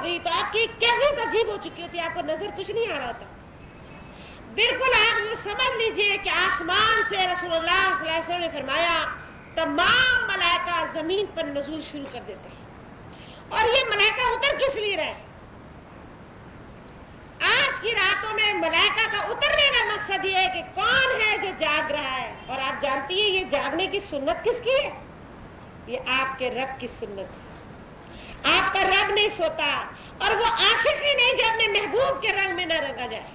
गई तो आपकी कैफियत अजीब हो चुकी होती, आपको नजर कुछ नहीं आ रहा होता। बिल्कुल आप वो समझ लीजिए कि आसमान से रसूलुल्लाह सल्लल्लाहु अलैहि वसल्लम ने फरमाया तमाम मलाइका जमीन पर नज़ूल शुरू कर देते हैं। और ये मलाइका उतर किस लिए रहे? आज की रातों में मलाइका का उतरने का मकसद ये है कि कौन है जो जाग रहा है। और आप जानती है ये जागने की सुन्नत किसकी है? ये आपके रब की सुन्नत है। आपका रब नहीं सोता, और वो आशिक ही नहीं जो अपने महबूब के रंग में न रंगा जाए।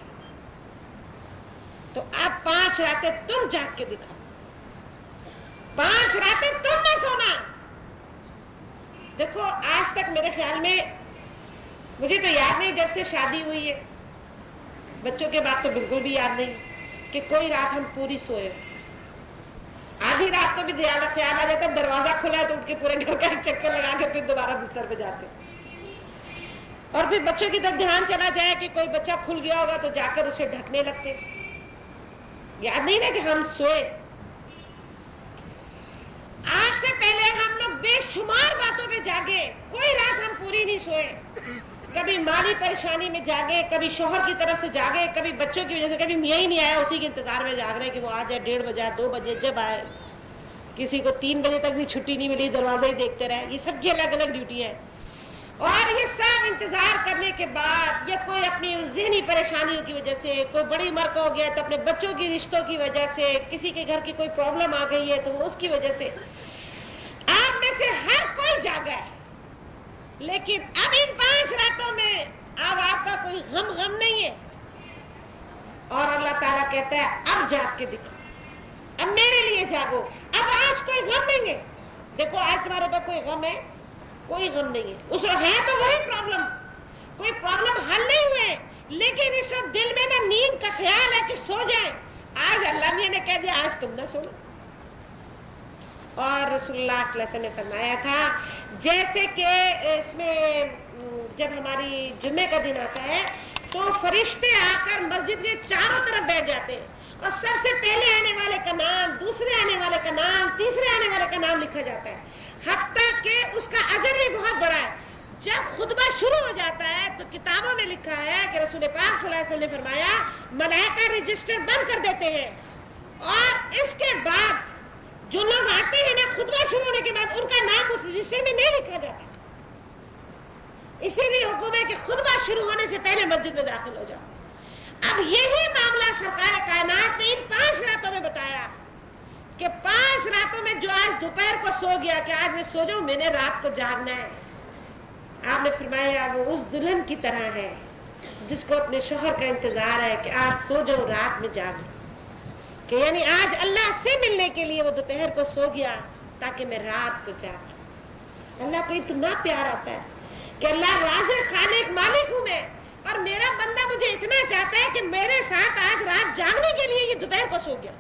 तो आप 5 रातें तुम जाग के दिखाओ, 5 रातें तुम न सोना। देखो आज तक मेरे ख्याल में, मुझे तो याद नहीं जब से शादी हुई है, बच्चों के बाद तो बिल्कुल भी याद नहीं कि कोई रात हम पूरी सोए। आधी रात को भी ख्याल आ जाता दरवाजा खुला है तो उठ के पूरे घर का एक चक्कर लगा के फिर दोबारा बिस्तर पे जाते। और फिर बच्चों की तरफ ध्यान चला जाए कि कोई बच्चा खुल गया होगा तो जाकर उसे ढकने लगते। याद नहीं ना कि हम सोए। आज से पहले हम लोग बेशुमार बातों पे जागे, कोई रात हम पूरी नहीं सोए। कभी माली परेशानी में जागे, कभी शोहर की तरफ से जागे, कभी बच्चों की वजह से, कभी मियाँ ही नहीं आया उसी के इंतजार में जाग रहे कि वो आ जाए, 1:30 बजे 2 बजे जब आए। किसी को 3 बजे तक भी छुट्टी नहीं मिली, दरवाजे ही देखते रहे। ये सबकी अलग अलग ड्यूटी है। और ये सब इंतजार करने के बाद, या कोई अपनी ज़हनी परेशानियों की वजह से, कोई बड़ी उम्र का हो गया तो अपने बच्चों की रिश्तों की वजह से, किसी के घर की कोई प्रॉब्लम आ गई है तो उसकी वजह से, आप में से हर कोई जागा है। लेकिन अब इन 5 रातों में अब आपका कोई गम नहीं है। और अल्लाह ताला कहता है अब जाग के दिखाओ, अब मेरे लिए जागो, अब आज कोई गम नहीं है। देखो आज तुम्हारे ऊपर कोई गम है? कोई गम नहीं है। उस है तो वही प्रॉब्लम, कोई प्रॉब्लम हल नहीं हुए, लेकिन इस वक्त दिल में ना नींद का ख्याल है कि सो जाए। आज अल्लाह ने कह दिया आज तुम ना सोना। और रसूलुल्लाह सल्लल्लाहु अलैहि वसल्लम ने फरमाया था जैसे कि इसमें जब हमारी जुम्मे का दिन आता है तो फरिश्ते आकर मस्जिद के चारों तरफ बैठ जाते हैं और सबसे पहले आने वाले का नाम, दूसरे आने वाले का नाम, तीसरे आने वाले का नाम लिखा जाता है। हत्ता कि उसका अजर भी बहुत बड़ा है। जब खुतबा शुरू हो जाता है तो किताबों में लिखा है कि रसूल पाक सल्लल्लाहु अलैहि वसल्लम ने फरमाया मलाइका रजिस्टर बंद कर देते हैं और इसके बाद जो लोग आते हैं ना खुतबा शुरू होने के बाद उनका नाम उस रजिस्टर में नहीं लिखा जाता। इसीलिए हुक्म है कि खुतबा शुरू होने से पहले मस्जिद में दाखिल हो जाओ। अब यही मामला सरकार कायनात ने इन 5 रातों में बताया कि 5 रातों में जो आज दोपहर को सो गया कि आज मैं सो जाऊं, मैंने रात को जागना है। आपने फरमाया वो उस दुल्हन की तरह है जिसको अपने शोहर का इंतजार है कि आज सो जाओ, रात में जाग, कि यानी आज अल्लाह से मिलने के लिए वो दोपहर को सो गया ताकि मैं रात को जाग। अल्लाह को इतना प्यार आता है कि अल्लाह राज़िक़ खालिक मालिक हूं मैं, और मेरा बंदा मुझे इतना चाहता है कि मेरे साथ आज रात जागने के लिए ये दोपहर को सो गया।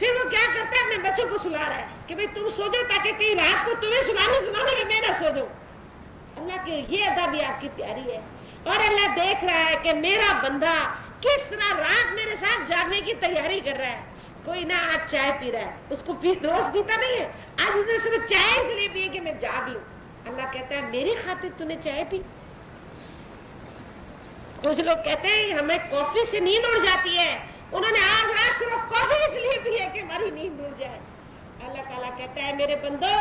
फिर वो क्या करता है, अपने बच्चों को सुला रहा है कि भाई तुम सो जाओ ताकि कहीं रात को तुम्हें सुलाने में मैं ना सो जाऊं। अल्लाह की ये अदा भी आपकी प्यारी है। और अल्लाह देख रहा है कि मेरा बंदा किस तरह रात मेरे साथ जागने की तैयारी कर रहा है। कोई ना आज चाय पी रहा है, उसको रोज पीता नहीं है, आज उसने सिर्फ चाय इसलिए पिए कि मैं जाग लूं। अल्लाह कहता है मेरी खातिर तूने चाय पी। कुछ लोग कहते हैं हमें कॉफी से नींद उड़ जाती है, उन्होंने आज रात सिर्फ कॉफी इसलिए पी है कि हमारी नींद उड़ जाए। अल्लाह ताला कहता है मेरे बंदो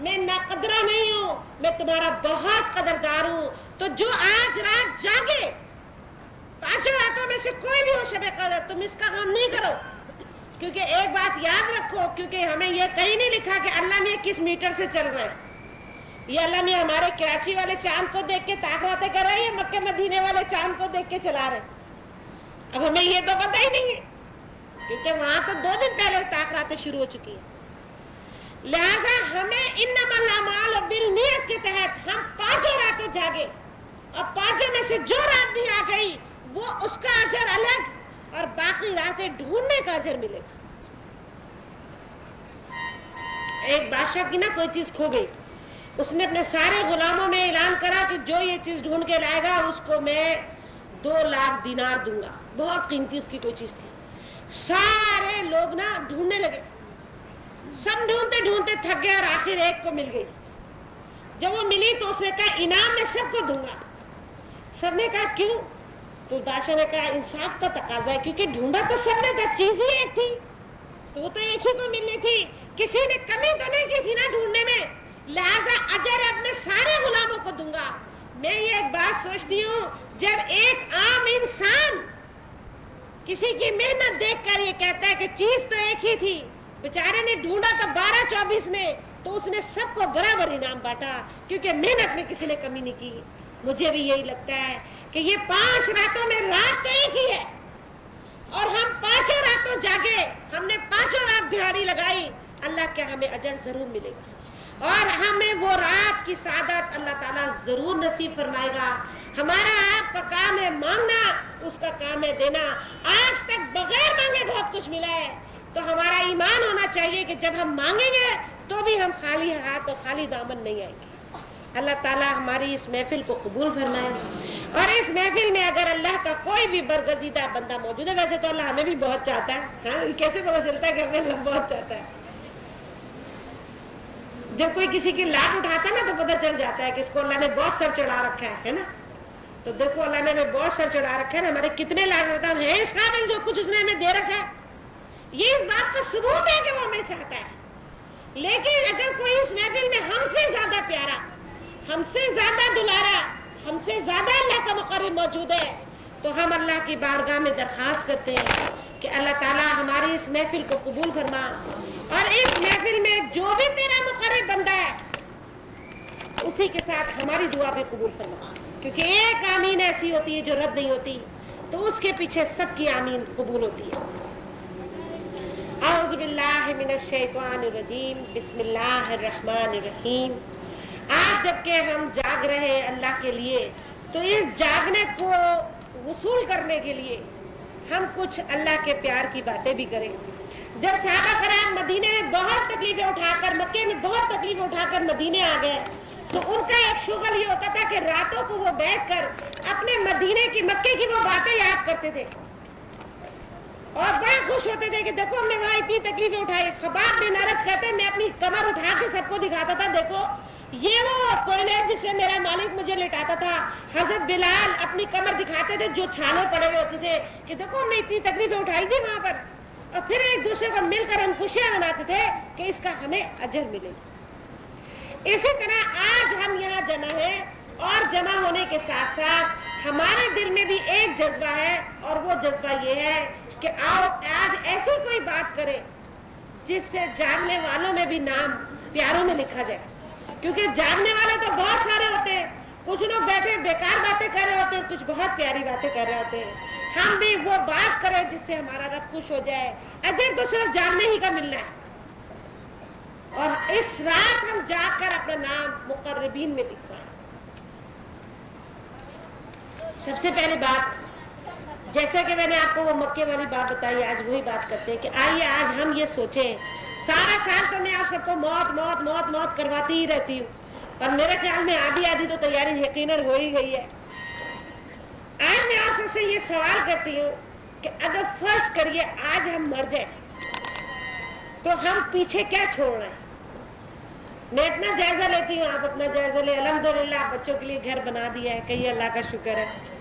मैं नाकदरा नहीं हूं, मैं तुम्हारा बहुत कदरदार हूं। तो जो आज रात जागे, 5 रातों में से कोई भी हो शबे कदर, तुम इसका गम नहीं करो। क्योंकि एक बात याद रखो, क्योंकि हमें यह कहीं नहीं लिखा कि अल्लाह मियां किस मीटर से चल रहे हैं। ये अल्लाह मियां हमारे कराची वाले चांद को देख के ताकराते कर रहे हैं, मक्के मदीने वाले चांद को देख के चला रहे। अब हमें ये तो पता ही नहीं है क्योंकि वहां तो 2 दिन पहले ताकराते शुरू हो चुकी है। लिहाजा हमें इन्नमल अमाल बिन्नियत के तहत हम 5 रातें जागे और 5 में से जो रात भी आ गई वो उसका अजर अलग और बाकी रातें ढूंढने का अजर मिलेगा। एक बादशाह की ना कोई चीज खो गई, उसने अपने सारे गुलामों में ऐलान करा कि जो ये चीज ढूंढ के लाएगा उसको मैं 2 लाख दिनार दूंगा। बहुत कीमती उसकी कोई चीज थी। सारे लोग ना ढूंढने लगे, सब ढूंढते ढूंढते थक गए और आखिर एक को मिल गई। जब वो मिली तो उसने कहा इनाम मैं सबको दूंगा। सबने कहा क्यों? तो बादशाह ने कहा इंसाफ का तकाजा है, क्योंकि ढूंढा तो सबने था, चीज ही एक थी, तो तो एक ही को मिलनी थी, किसी ने कमी तो नहीं की थी ना ढूंढने में, लिहाजा अजर अपने सारे गुलामों को दूंगा। मैं ये एक बात सोचती हूँ, जब एक आम इंसान किसी की मेहनत देखकर ये कहता है कि चीज तो एक ही थी, बेचारे ने ढूंढा तो 12-24 ने, तो उसने सबको बराबर इनाम बांटा, क्योंकि मेहनत में किसी ने कमी नहीं की। मुझे भी यही लगता है कि ये 5 रातों में रात तो एक ही है, और हम 5 रातों जागे, हमने 5 रात दिहाड़ी लगाई, अल्लाह के हमें अजर जरूर मिलेगा, और हमें वो रात की सादत अल्लाह ताला जरूर नसीब फरमाएगा। हमारा आपका काम है मांगना, उसका काम है देना। आज तक बगैर मांगे बहुत कुछ मिला है, तो हमारा ईमान होना चाहिए कि जब हम मांगेंगे तो भी हम खाली हाथ और खाली दामन नहीं आएंगे। अल्लाह ताला हमारी इस महफिल को कबूल फरमाए, और इस महफिल में अगर अल्लाह का कोई भी बरगजीदा बंदा मौजूद है, वैसे तो अल्लाह हमें भी बहुत चाहता है, हाँ, कैसे पता चलता है कि हमें अल्लाह बहुत चाहता है? जब कोई किसी की लात उठाता है ना, तो पता चल जाता है कि इसको अल्लाह ने बहुत सर चढ़ा रखा है ना। तो देखो अल्लाह ने हमें बहुत सर चढ़ा रखा है ना, हमारे कितने लाड होता है इस काबिल जो कुछ उसने हमें दे रखा है। ये इस बात का सबूत है कि वो हमें चाहता है। लेकिन अगर कोई इस महफिल में हमसे ज्यादा प्यारा, हमसे ज्यादा दुलारा, हमसे ज्यादा अल्लाह का मुकर्रब मौजूद है, तो हम अल्लाह की बारगाह में दरखास्त करते हैं कि अल्लाह ताला हमारी इस महफिल को कबूल फरमा, और इस महफिल में जो भी तेरा मुकर्रब बंदा है उसी के साथ हमारी दुआ भी कबूल फरमा, क्योंकि एक आमीन ऐसी होती है जो रद्द नहीं होती, तो उसके पीछे सबकी आमीन कबूल होती है। औज़ु बिल्लाहि मिनश शैतानिर रजीम, बिस्मिल्लाहिर रहमानिर रहीम। आज जबकि हम जाग रहे हैं अल्लाह के लिए, तो इस जागने को वसूल करने के लिए हम कुछ अल्लाह के प्यार की बातें भी करें। जब सहाबा कराम मदीने में बहुत तकलीफें उठाकर, मक्के में बहुत तकलीफें उठाकर मदीने आ गए, तो उनका एक शुगल ये होता था कि रातों को वो बैठकर अपने मदीने की, मक्के की वो बातें याद करते थे, और बड़ा खुश होते थे कि देखो हमने वहां इतनी तकलीफें उठाई। खबाब बिन अरत कहते, मैं अपनी कमर उठा के सबको दिखाता था, देखो ये वो कोयले जिसमें मेरा मालिक मुझे लिटाता था। हजरत बिलाल अपनी कमर दिखाते थे जो छाले पड़े हुए होते थे कि देखो हमने इतनी तकलीफें उठाई थी वहां पर, और फिर एक दूसरे को मिलकर हम खुशियां मनाते थे कि इसका हमें अजर मिलेगा। इसी तरह आज हम यहाँ जमा हैं, और जमा होने के साथ साथ हमारे दिल में भी एक जज्बा है, और वो जज्बा ये है कि आओ आज ऐसी कोई बात करें जिससे जागने वालों में भी नाम प्यारों में लिखा जाए, क्योंकि जागने वाले तो बहुत सारे होते हैं, कुछ लोग बैठे बेकार बातें कर रहे होते हैं, कुछ बहुत प्यारी बातें कर रहे होते हैं। हम भी वो बात करें जिससे हमारा रब खुश हो जाए। अजर तो सिर्फ जागने ही का मिलना है, और इस रात हम जाग कर अपना नाम मुकर्रबीन में लिखवाएं। सबसे पहली बात, जैसा कि मैंने आपको वो मक्के वाली बात बताई, आज वही बात करते हैं कि आइए आज हम ये सोचें, सारा साल तो मैं आप सबको मौत मौत मौत मौत करवाती ही रहती हूँ, पर मेरे ख्याल में आधी आधी तो तैयारी यकीनन हो ही गई है। आज मैं आप सबसे ये सवाल करती हूँ कि अगर फर्ज करिए आज हम मर जाए, तो हम पीछे क्या छोड़ रहे हैं? मैं अपना जायजा लेती हूँ, आप अपना जायजा ले। अल्हम्दुलिल्लाह बच्चों के लिए घर बना दिया है, कहीं अल्लाह का शुक्र है,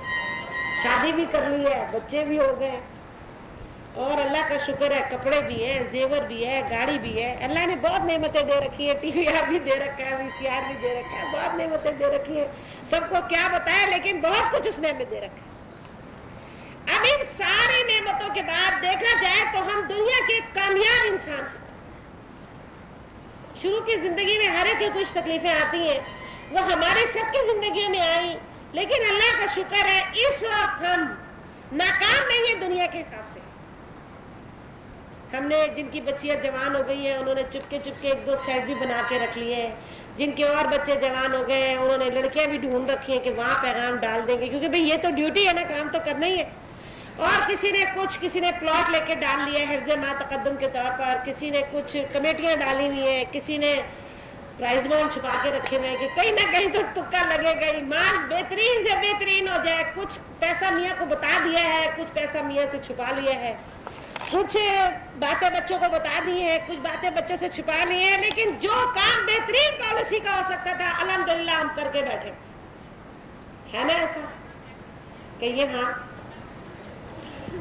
शादी भी कर ली है, बच्चे भी हो गए, और अल्लाह का शुक्र है कपड़े भी है, जेवर भी है, गाड़ी भी है। अल्लाह ने बहुत नेमतें दे रखी है, टीवीआर भी दे रखा है, वीसीआर भी दे रखा है, बहुत नेमतें दे रखी है, सबको क्या बताया, लेकिन बहुत कुछ उसने हमें दे रखा है। अब इन सारी नेमतों के बाद देखा जाए तो हम दुनिया के कामयाब इंसान, शुरू की जिंदगी में हर एक की कुछ तकलीफें आती हैं, वो हमारे सबकी जिंदगियों में आई, लेकिन अल्लाह का शुक्र है इस वक्त हम नाकाम नहीं है दुनिया के हिसाब से। हमने जिनकी बच्चियां जवान हो गई हैं, उन्होंने चुपके चुपके 1-2 सेट भी बना के रख लिए हैं। जिनके और बच्चे जवान हो गए हैं, उन्होंने लड़कियां भी ढूंढ रखी हैं कि वहां पैगाम डाल देंगे, क्योंकि भाई ये तो ड्यूटी है ना, काम तो करना ही है। और किसी ने प्लॉट लेके डाल लिया है हिफ्ज़े मा तक़द्दुम के तौर पर, किसी ने कुछ कमेटियां डाली हुई है, किसी ने प्राइज बॉन्ड छुपा के रखे हुए हैं कि कहीं ना कहीं तो तुक्का लगेगा ही, माल बेहतरीन से बेहतरीन हो जाए। कुछ पैसा मियाँ को बता दिया है, कुछ पैसा मियाँ से छुपा लिया है। کچھ باتیں بچوں کو بتا دی ہیں, کچھ باتیں بچوں سے چھپا لی ہیں, لیکن جو کام بہترین پالیسی کا ہو سکتا تھا الحمدللہ ہم کر کے بیٹھے. ہے نا ایسا کہ یہ ہاں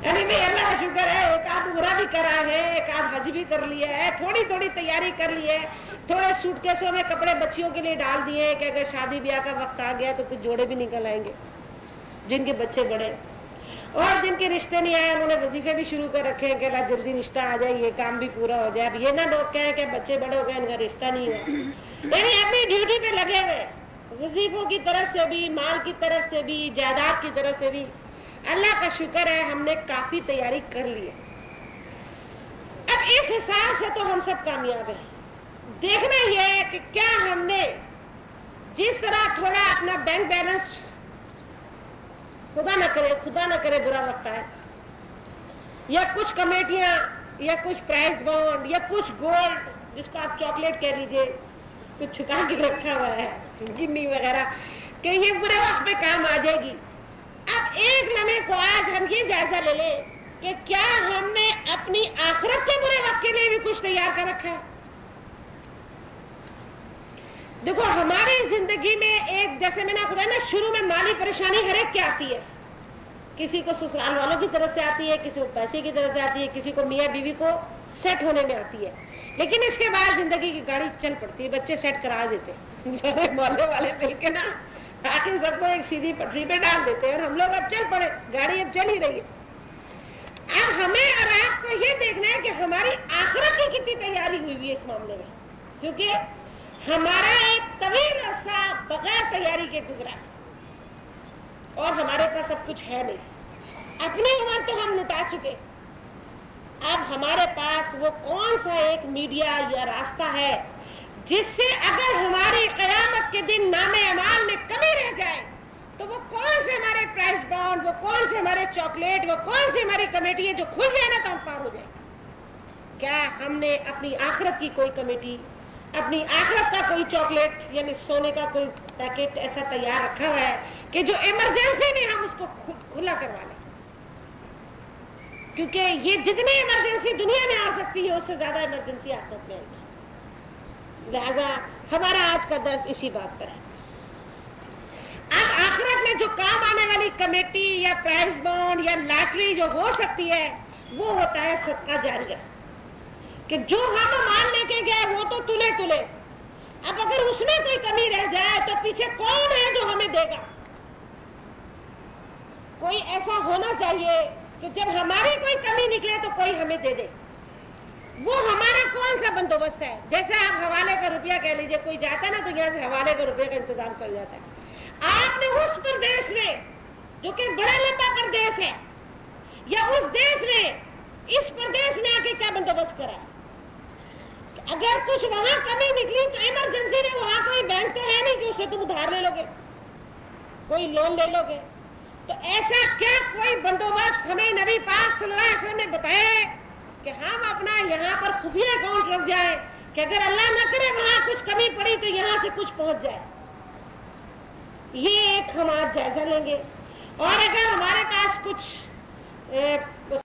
یعنی بھی اللہ کا شکر ہے, ایک آدھ عمرہ بھی کرا ہے, ایک آدھ حج بھی کر لیا ہے, تھوڑی تھوڑی تیاری کر لی ہے, تھوڑے سوٹ کیسوں میں کپڑے بچیوں کے لیے ڈال دیے کہ اگر شادی بیاہ کا وقت آ گیا تو کچھ جوڑے بھی نکل آئیں گے جن کے بچے بڑے, اور جن کے رشتے نہیں آئے انہوں نے وظیفے بھی شروع کر رکھے ہیں کہ اللہ جلدی رشتہ آ جائے, یہ کام بھی پورا ہو جائے. اب یہ نہ لوگ کہیں کہ بچے بڑے ہو گئے ان کا رشتہ نہیں ہوا, یعنی اپنی ڈیوٹی پہ لگے ہوئے, وظیفوں کی طرف سے بھی, مال کی طرف سے بھی, جائیداد کی طرف سے بھی. اللہ کا شکر ہے ہم نے کافی تیاری کر لی ہے. اب اس حساب سے تو ہم سب کامیاب ہیں. دیکھنا یہ ہے کہ کیا ہم نے جس طرح تھوڑا اپنا بینک بیلنس, خدا نہ کرے برا وقت آئے, یا کچھ کمیٹیاں یا کچھ پرائز بانڈ یا کچھ گولڈ جس کو آپ چاکلیٹ کہہ لیجیے کچھ چھپا کے رکھا ہوا ہے, گنی وغیرہ, کہ یہ برے وقت پہ کام آ جائے گی. اب ایک لمحے کو آج ہم یہ جائزہ لے لیں کہ کیا ہم نے اپنی آخرت کے برے وقت کے لیے بھی کچھ تیار کر رکھا ہے. دیکھو ہماری زندگی میں ایک, جیسے میں نے آپ کو کہا نا شروع میں مالی پریشانی ہر ایک کی آتی ہے, کسی کو سسرال والوں کی طرف سے آتی ہے, کسی کو پیسے کی طرف سے آتی ہے, کسی کو میاں بیوی کو سیٹ ہونے میں آتی ہے, لیکن اس کے بعد زندگی کی گاڑی چل پڑتی ہے, بچے سیٹ کرا دیتے ہیں محلے والے مل کے نا, آخر سب کو ایک سیدھی پٹری پہ ڈال دیتے ہیں اور ہم لوگ اب چل پڑے, گاڑی اب چل ہی رہی ہے. اب ہمیں اور آپ کو یہ دیکھنا ہے کہ ہماری آخرت کی کتنی تیاری ہوئی ہے اس معاملے میں, کیونکہ ہمارا ایک طویل عرصہ بغیر تیاری کے گزرا اور ہمارے پاس اب کچھ ہے نہیں. اپنی عمر تو ہم لٹا چکے, اب ہمارے پاس وہ کون سا ایک میڈیا یا راستہ ہے جس سے اگر ہماری قیامت کے دن نام اعمال میں کمی رہ جائے تو وہ کون سے ہمارے پرائز بانڈ, وہ کون سے ہمارے چاکلیٹ, وہ کون سی ہماری کمیٹی ہے جو کھل جائے نا تو ہم پار ہو جائیں. کیا ہم نے اپنی آخرت کی کوئی کمیٹی, اپنی آخرت کا کوئی چاکلیٹ یعنی سونے کا کوئی پیکٹ ایسا تیار رکھا ہوا ہے کہ جو ایمرجنسی میں ہم اس کو کھلا کروا لیں؟ کیونکہ یہ جتنی ایمرجنسی دنیا میں آ سکتی ہے اس سے زیادہ ایمرجنسی آخرت میں آئے گی. لہذا ہمارا آج کا درس اسی بات پر ہے. اب آخرت میں جو کام آنے والی کمیٹی یا پرائز بانڈ یا لاٹری جو ہو سکتی ہے وہ ہوتا ہے صدقہ جاریہ, کہ جو ہم مال لے کے گئے وہ تو تلے تلے, اب اگر اس میں کوئی کمی رہ جائے تو پیچھے کون ہے جو ہمیں دے گا؟ کوئی ایسا ہونا چاہیے کہ جب ہماری کوئی کمی نکلے تو کوئی ہمیں دے دے. وہ ہمارا کون سا بندوبست ہے؟ جیسے آپ حوالے کا روپیہ کہہ لیجئے, کوئی جاتا ہے نا تو یہاں سے حوالے کا روپیہ کا انتظام کر جاتا ہے. آپ نے اس پردیش میں جو کہ بڑا لمبا پردیش ہے یا اس دیش میں اس پردیش میں آ کے کیا بندوبست کرا؟ اگر کچھ وہاں کمی نکلی تو ایمرجنسی میں وہاں کوئی بینک تو ہے نہیں کہ اس سے تم ادھار لے لو گے, کوئی لون لے لو گے. تو ایسا کیا کوئی بندوبست ہمیں نبی پاک صلی اللہ علیہ وسلم نے بتایا کہ ہم اپنا یہاں پر خفیہ اکاؤنٹ رکھ جائیں کہ اگر اللہ نہ کرے وہاں کچھ کمی پڑی تو یہاں سے کچھ پہنچ جائے؟ یہ ایک ہم آج جائزہ لیں گے. اور اگر ہمارے پاس کچھ